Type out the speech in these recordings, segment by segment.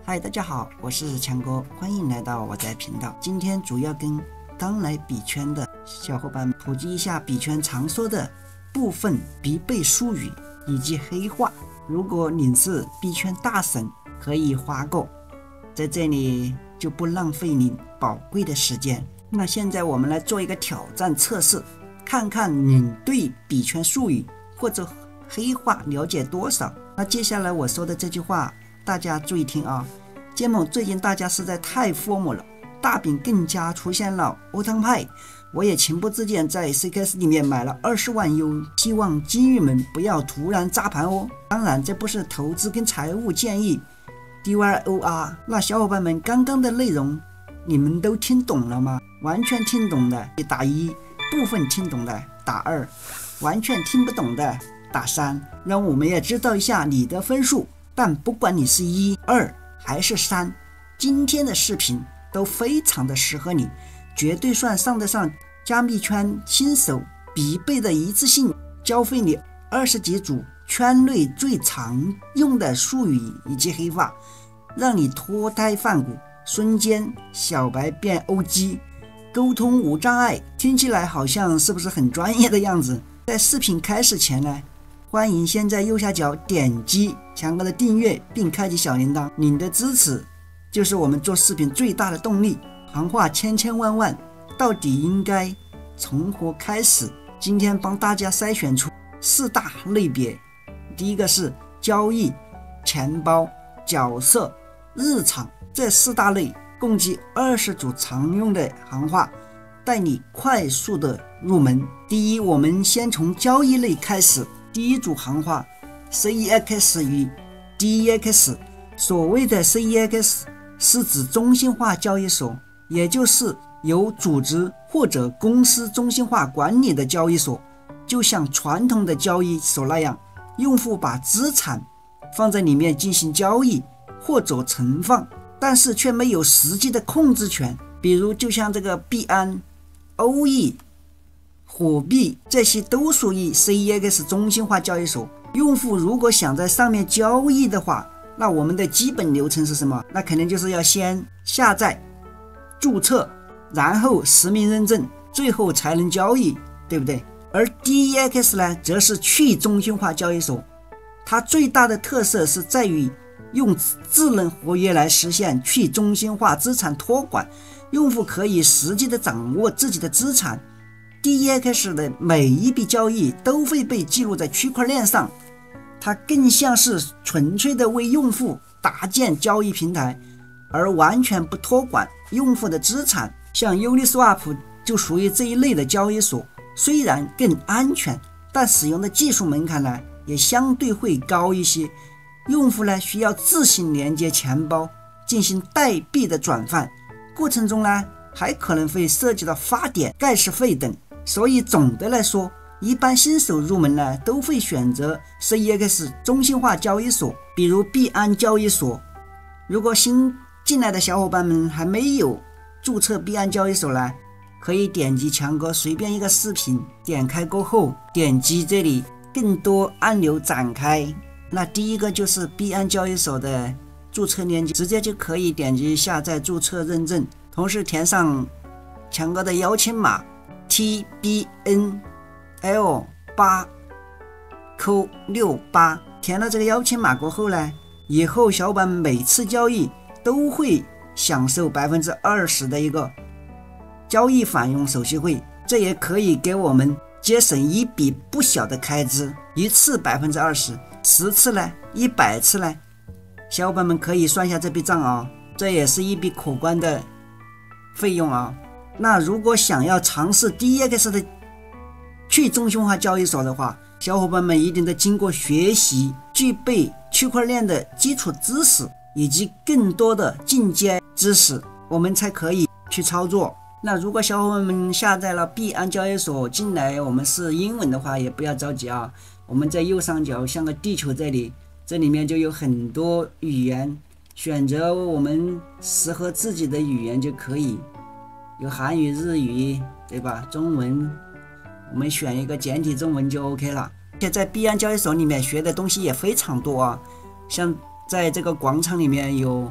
嗨，大家好，我是强哥，欢迎来到我在频道。今天主要跟刚来币圈的小伙伴普及一下币圈常说的部分必备术语以及黑话。如果你是币圈大神，可以划过，在这里就不浪费你宝贵的时间。那现在我们来做一个挑战测试，看看你对币圈术语或者黑话了解多少。那接下来我说的这句话大家注意听啊！结盟最近大家实在太疯了，大饼更加出现了欧汤派，我也情不自禁在 CKS 里面买了20万 U， 希望机遇们不要突然砸盘哦。当然这不是投资跟财务建议 DYOR。 那小伙伴们，刚刚的内容你们都听懂了吗？完全听懂的打1，部分听懂的打2，完全听不懂的打3，让我们也知道一下你的分数。但不管你是1、2还是3，今天的视频都非常的适合你，绝对算上得上加密圈新手必备的一次性教会你20几组圈内最常用的术语以及黑话，让你脱胎换骨，瞬间小白变 OG， 沟通无障碍。听起来好像是不是很专业的样子？在视频开始前呢，欢迎先在右下角点击强哥的订阅并开启小铃铛，您的支持就是我们做视频最大的动力。行话千万万，到底应该从何开始？今天帮大家筛选出4大类别。第一个是交易、钱包、角色、日常，这4大类共计20组常用的行话，带你快速的入门。第一，我们先从交易类开始。第一组行话 CEX 与 DEX。 所谓的 CEX 是指中心化交易所，也就是由组织或者公司中心化管理的交易所。就像传统的交易所那样，用户把资产放在里面进行交易或者存放，但是却没有实际的控制权。比如就像这个币安、欧易、火币，这些都属于 CEX 中心化交易所。用户如果想在上面交易的话，那我们的基本流程是什么？那肯定就是要先下载、注册，然后实名认证，最后才能交易，对不对？而 DEX 呢，则是去中心化交易所，它最大的特色是在于用智能合约来实现去中心化资产托管，用户可以实际的掌握自己的资产。DEX 的每一笔交易都会被记录在区块链上，它更像是纯粹的为用户搭建交易平台，而完全不托管用户的资产。像 Uniswap 就属于这一类的交易所，虽然更安全，但使用的技术门槛呢也相对会高一些。用户呢需要自行连接钱包进行代币的转换，过程中呢还可能会涉及到发点、盖世费等。所以总的来说，一般新手入门呢都会选择 CEX 中心化交易所，比如币安交易所。如果新进来的小伙伴们还没有注册币安交易所呢，可以点击强哥随便一个视频，点开过后点击这里更多按钮展开。那第一个就是币安交易所的注册链接，直接就可以点击下载注册认证，同时填上强哥的邀请码TBNL8Q68。填了这个邀请码过后呢，以后小伙伴每次交易都会享受 20% 的一个交易返佣手续费，这也可以给我们节省一笔不小的开支，一次 20%， 10次呢，100次呢，小伙伴们可以算一下这笔账啊，这也是一笔可观的费用啊。那如果想要尝试 DEX 的去中心化交易所的话，小伙伴们一定得经过学习，具备区块链的基础知识以及更多的进阶知识，我们才可以去操作。那如果小伙伴们下载了币安交易所进来，我们是英文的话，也不要着急啊。我们在右上角像个地球这里面就有很多语言，选择我们适合自己的语言就可以。有韩语、日语，对吧？中文，我们选一个简体中文就 OK 了。且在币安交易所里面学的东西也非常多啊，像在这个广场里面有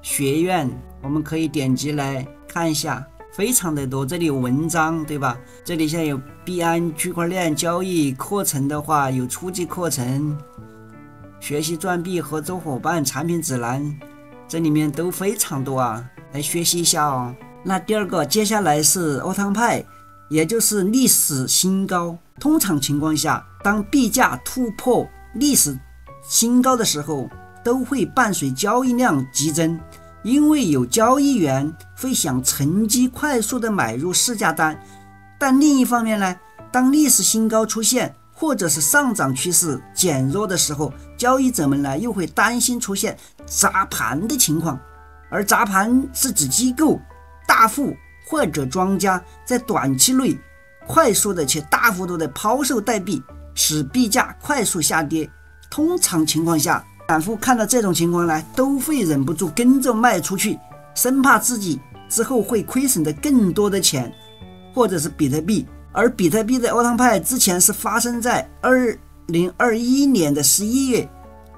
学院，我们可以点击来看一下，非常的多。这里有文章，对吧？这里现在有币安区块链交易课程的话，有初级课程、学习赚币合作伙伴产品指南，这里面都非常多啊，来学习一下哦。那第二个，接下来是欧汤派，也就是历史新高。通常情况下，当币价突破历史新高的时候，都会伴随交易量激增，因为有交易员会想趁机快速的买入市价单。但另一方面呢，当历史新高出现或者是上涨趋势减弱的时候，交易者们呢又会担心出现砸盘的情况。而砸盘是指机构、大户或者庄家在短期内快速的且大幅度的抛售代币，使币价快速下跌。通常情况下，散户看到这种情况呢，都会忍不住跟着卖出去，生怕自己之后会亏损的更多的钱，或者是比特币。而比特币的欧汤派之前是发生在2021年的11月，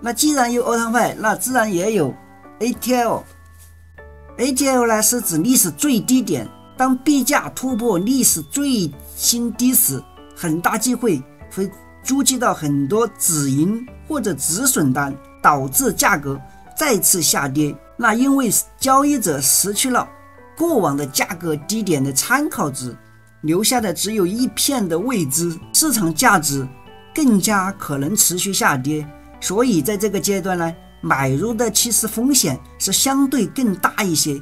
那既然有欧汤派，那自然也有 ATL。ATL 呢是指历史最低点，当币价突破历史最新低时，很大机会会狙击到很多止盈或者止损单，导致价格再次下跌。那因为交易者失去了过往的价格低点的参考值，留下的只有一片的未知，市场价值更加可能持续下跌。所以在这个阶段呢，买入的其实风险是相对更大一些。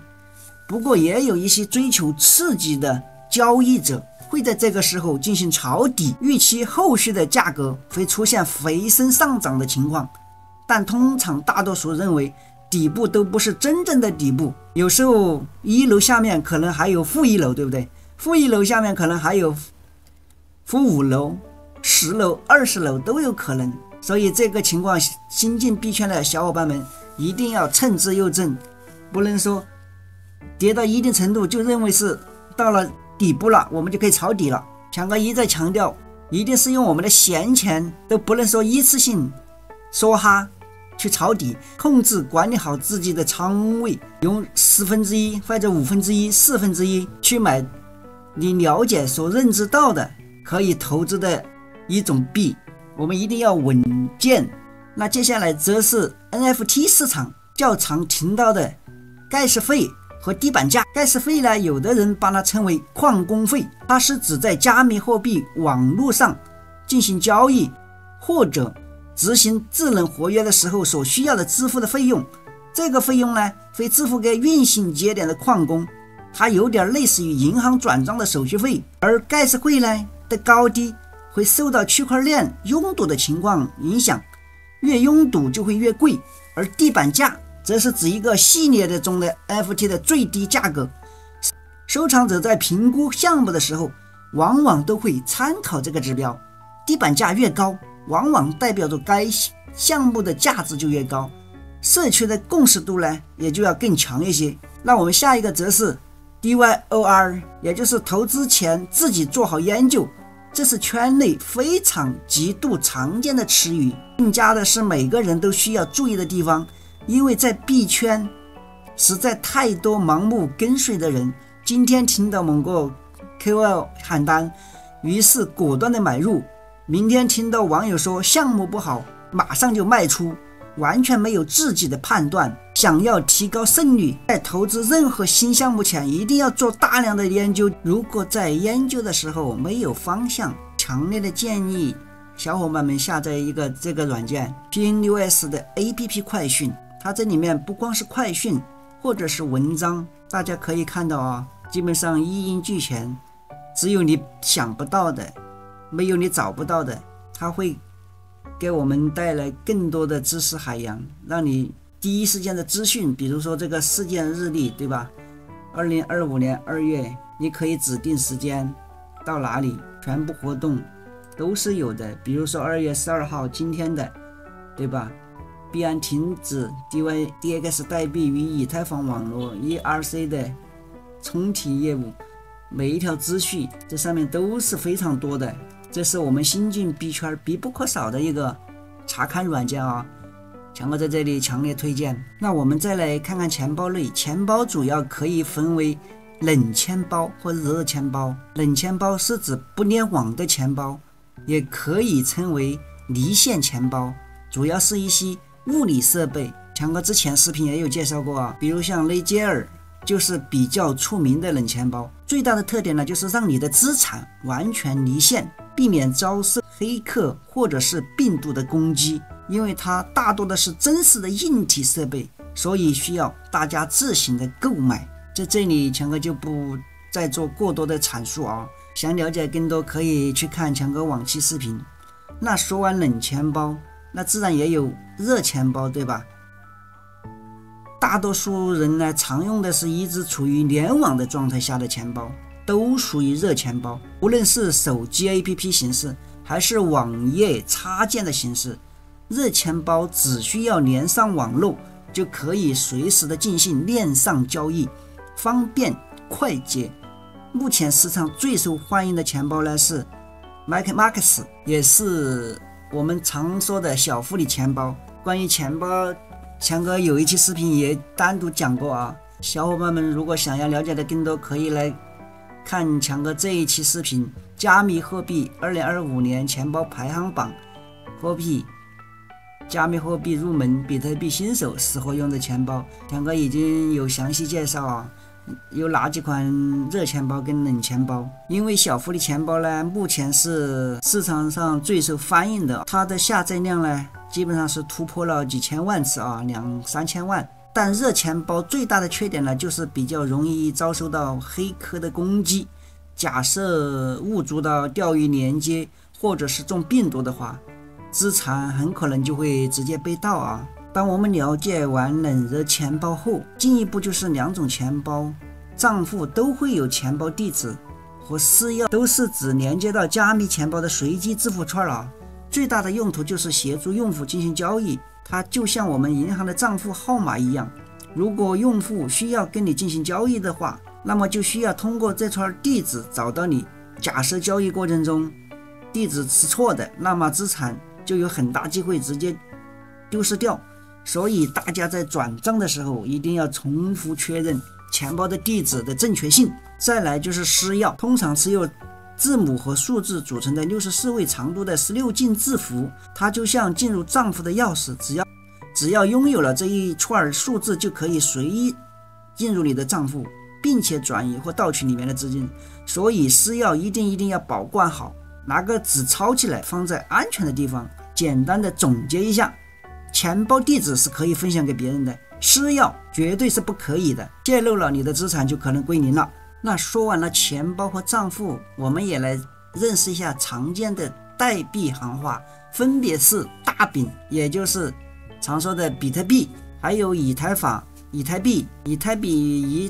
不过也有一些追求刺激的交易者会在这个时候进行抄底，预期后续的价格会出现飞升上涨的情况。但通常大多数认为底部都不是真正的底部，有时候一楼下面可能还有负一楼，对不对？负一楼下面可能还有负5楼、10楼、20楼都有可能。所以这个情况，新进币圈的小伙伴们一定要趁资诱证，不能说跌到一定程度就认为是到了底部了，我们就可以抄底了。强哥一再强调，一定是用我们的闲钱，都不能说一次性梭哈去抄底，控制管理好自己的仓位，用1/10或者1/5、1/4去买你了解所认知到的可以投资的一种币，我们一定要稳健。那接下来则是 NFT 市场较常听到的盖世费和地板价。盖世费呢，有的人把它称为矿工费，它是指在加密货币网络上进行交易或者执行智能合约的时候所需要的支付的费用。这个费用呢，会支付给运行节点的矿工，它有点类似于银行转账的手续费。而盖世费呢的高低会受到区块链拥堵的情况影响，越拥堵就会越贵。而地板价则是指一个系列中的 NFT 的最低价格。收藏者在评估项目的时候，往往都会参考这个指标，地板价越高，往往代表着该项目的价值就越高，社区的共识度呢也就要更强一些。那我们下一个则是 DYOR， 也就是投资前自己做好研究。这是圈内非常极度常见的词语，更加的是每个人都需要注意的地方。因为在币圈实在太多盲目跟随的人，今天听到某个 KOL 喊单，于是果断的买入，明天听到网友说项目不好，马上就卖出，完全没有自己的判断。想要提高胜率，在投资任何新项目前一定要做大量的研究。如果在研究的时候没有方向，强烈的建议小伙伴们下载一个这个软件 PN6S 的 APP 快讯。它这里面不光是快讯或者是文章，大家可以看到啊，基本上一应俱全，只有你想不到的，没有你找不到的，它会给我们带来更多的知识海洋，让你第一时间的资讯。比如说这个事件日历，对吧？2025年2月，你可以指定时间到哪里，全部活动都是有的。比如说2月12号今天的，对吧？币安停止 DYDX 代币与以太坊网络 ERC 的重提业务，每一条资讯这上面都是非常多的。这是我们新进币圈必不可少的一个查看软件啊。强哥在这里强烈推荐。那我们再来看看钱包类，钱包主要可以分为冷钱包或热钱包。冷钱包是指不联网的钱包，也可以称为离线钱包，主要是一些物理设备。强哥之前视频也有介绍过啊，比如像雷杰尔就是比较出名的冷钱包。最大的特点呢，就是让你的资产完全离线，避免遭受黑客或者是病毒的攻击。因为它大多的是真实的硬体设备，所以需要大家自行的购买。在这里强哥就不再做过多的阐述啊，想了解更多可以去看强哥往期视频。那说完冷钱包，那自然也有热钱包，对吧？大多数人呢常用的是一直处于联网的状态下的钱包，都属于热钱包。无论是手机 APP 形式还是网页插件的形式，热钱包只需要连上网络就可以随时的进行链上交易，方便快捷。目前市场最受欢迎的钱包呢是 MarketMax， 也是我们常说的小狐狸钱包。关于钱包，强哥有一期视频也单独讲过啊，小伙伴们如果想要了解的更多，可以来看强哥这一期视频，加密货币2025年钱包排行榜，加密货币入门，比特币新手适合用的钱包，强哥已经有详细介绍啊，有哪几款热钱包跟冷钱包。因为小狐狸钱包呢，目前是市场上最受欢迎的，它的下载量呢基本上是突破了几千万次啊，2-3千万。但热钱包最大的缺点呢，就是比较容易遭受到黑客的攻击。假设误触到钓鱼连接或者是中病毒的话，资产很可能就会直接被盗啊。当我们了解完冷热钱包后，进一步就是两种钱包账户都会有钱包地址和私钥，都是指连接到加密钱包的随机字符串啊。最大的用途就是协助用户进行交易，它就像我们银行的账户号码一样。如果用户需要跟你进行交易的话，那么就需要通过这串地址找到你。假设交易过程中地址是错的，那么资产就有很大机会直接丢失掉。所以大家在转账的时候一定要重复确认钱包的地址的正确性。再来就是私钥，通常是由字母和数字组成的64位长度的16进字符，它就像进入账户的钥匙，只要拥有了这一串数字，就可以随意进入你的账户，并且转移或盗取里面的资金。所以私钥一定要保管好，拿个纸抄起来，放在安全的地方。简单的总结一下，钱包地址是可以分享给别人的，私钥绝对是不可以的，泄露了你的资产就可能归零了。那说完了钱包和账户，我们也来认识一下常见的代币行话，分别是大饼，也就是常说的比特币，还有以太坊、以太币。以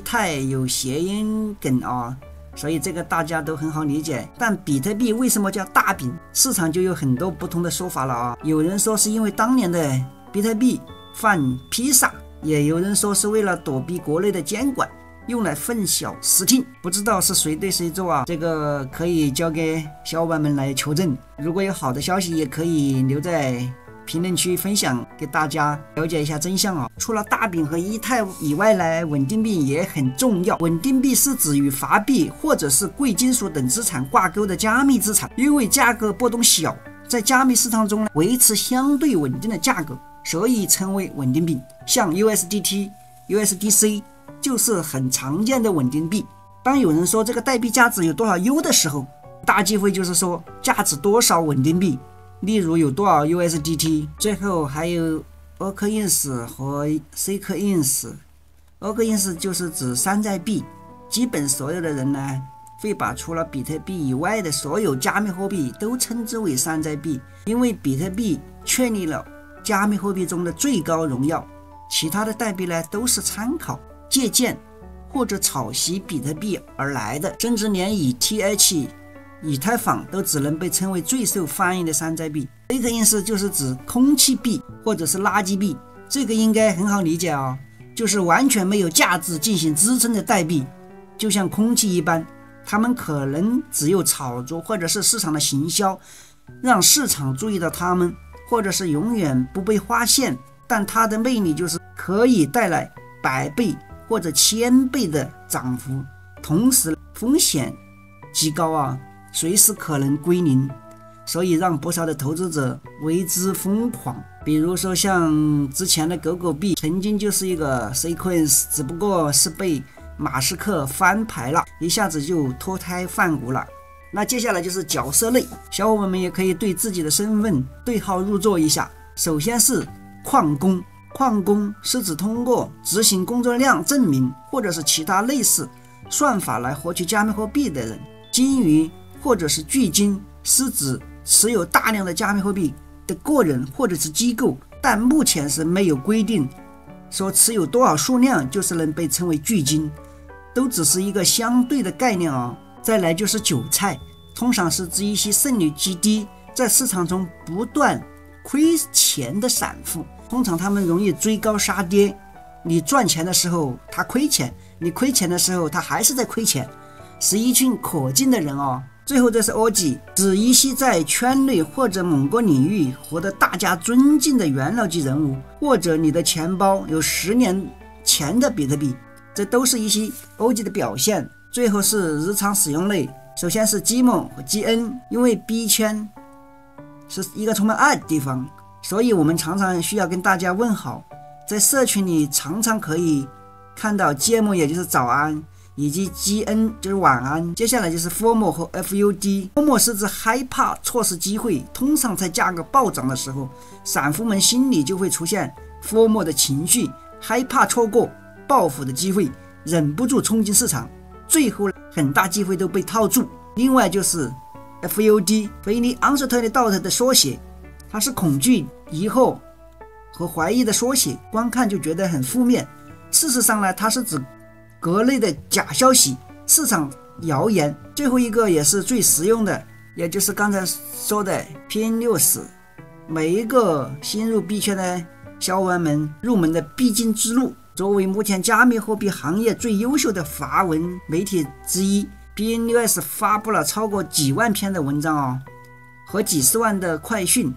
太有谐音梗啊，所以这个大家都很好理解。但比特币为什么叫大饼，市场就有很多不同的说法了啊。有人说是因为当年的比特币放披萨，也有人说是为了躲避国内的监管，用来分小视听。不知道是谁对谁错啊，这个可以交给小伙伴们来求证。如果有好的消息，也可以留在评论区分享给大家了解一下真相啊。除了大饼和以太以外呢，稳定币也很重要。稳定币是指与法币或者是贵金属等资产挂钩的加密资产，因为价格波动小，在加密市场中维持相对稳定的价格，所以称为稳定币。像 USDT、USDC 就是很常见的稳定币。当有人说这个代币价值有多少 U 的时候，大忌讳就是说价值多少稳定币，例如有多少 USDT。 最后还有 OKINS 和 SECINS。OKINS 就是指山寨币，基本所有的人呢会把除了比特币以外的所有加密货币都称之为山寨币，因为比特币确立了加密货币中的最高荣耀，其他的代币呢都是参考、借鉴或者抄袭比特币而来的，甚至连ETH、以太坊都只能被称为最受欢迎的山寨币。SECINS 就是指空气币或者是垃圾币，这个应该很好理解啊，就是完全没有价值进行支撑的代币，就像空气一般，他们可能只有炒作或者是市场的行销，让市场注意到他们，或者是永远不被发现，但它的魅力就是可以带来100倍或者1000倍的涨幅，同时风险极高啊，随时可能归零，所以让不少的投资者为之疯狂。比如说像之前的狗狗币曾经就是一个 sequence， 只不过是被马斯克翻牌了，一下子就脱胎换骨了。那接下来就是角色类，小伙伴们也可以对自己的身份对号入座一下。首先是矿工，矿工是指通过执行工作量证明或者是其他类似算法来获取加密货币的人。金鱼或者是巨鲸是指持有大量的加密货币的个人或者是机构，但目前是没有规定说持有多少数量就是能被称为巨鲸，都只是一个相对的概念啊。再来就是韭菜，通常是指一些胜率极低，在市场中不断亏钱的散户，通常他们容易追高杀跌，你赚钱的时候他亏钱，你亏钱的时候他还是在亏钱，是一群可敬的人哦。最后这是 OG， 指一些在圈内或者某个领域获得大家尊敬的元老级人物，或者你的钱包有10年前的比特币，这都是一些 OG 的表现。最后是日常使用类，首先是 Gmo 和 GN， 因为币圈是一个充满爱的地方，所以我们常常需要跟大家问好。在社群里常常可以看到 Gmo 也就是早安，以及 GN 就是晚安。接下来就是 FOMO 和 FUD。FOMO 是指害怕错失机会，通常在价格暴涨的时候，散户们心里就会出现 FOMO 的情绪，害怕错过暴富的机会，忍不住冲进市场，最后很大机会都被套住。另外就是 FUD， Fear Uncertainty Doubt 的缩写，它是恐惧、疑惑和怀疑的缩写，光看就觉得很负面。事实上呢，它是指各类的假消息、市场谣言。最后一个也是最实用的，也就是刚才说的 PN60， 每一个新入币圈的小伙伴们入门的必经之路。作为目前加密货币行业最优秀的法文媒体之一， PN6S 发布了超过几万篇的文章哦，和几十万的快讯，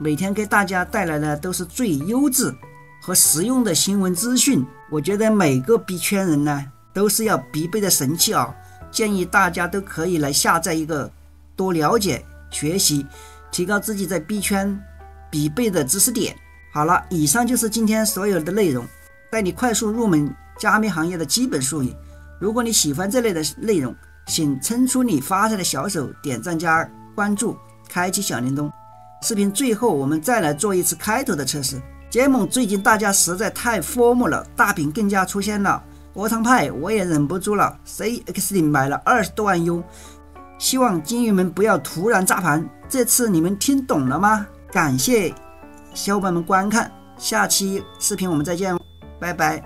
每天给大家带来的都是最优质和实用的新闻资讯。我觉得每个币圈人呢都是要必备的神器啊，建议大家都可以来下载一个，多了解学习，提高自己在币圈必备的知识点。好了，以上就是今天所有的内容，带你快速入门加密行业的基本术语。如果你喜欢这类的内容，请伸出你发财的小手，点赞加关注，开启小铃铛。视频最后我们再来做一次开头的测试。结盟最近大家实在太 FOMO 了，大饼更加出现了，窝堂派我也忍不住了 ，CXD 买了20多万 U， 希望金鱼们不要突然炸盘。这次你们听懂了吗？感谢小伙伴们观看，下期视频我们再见，拜拜。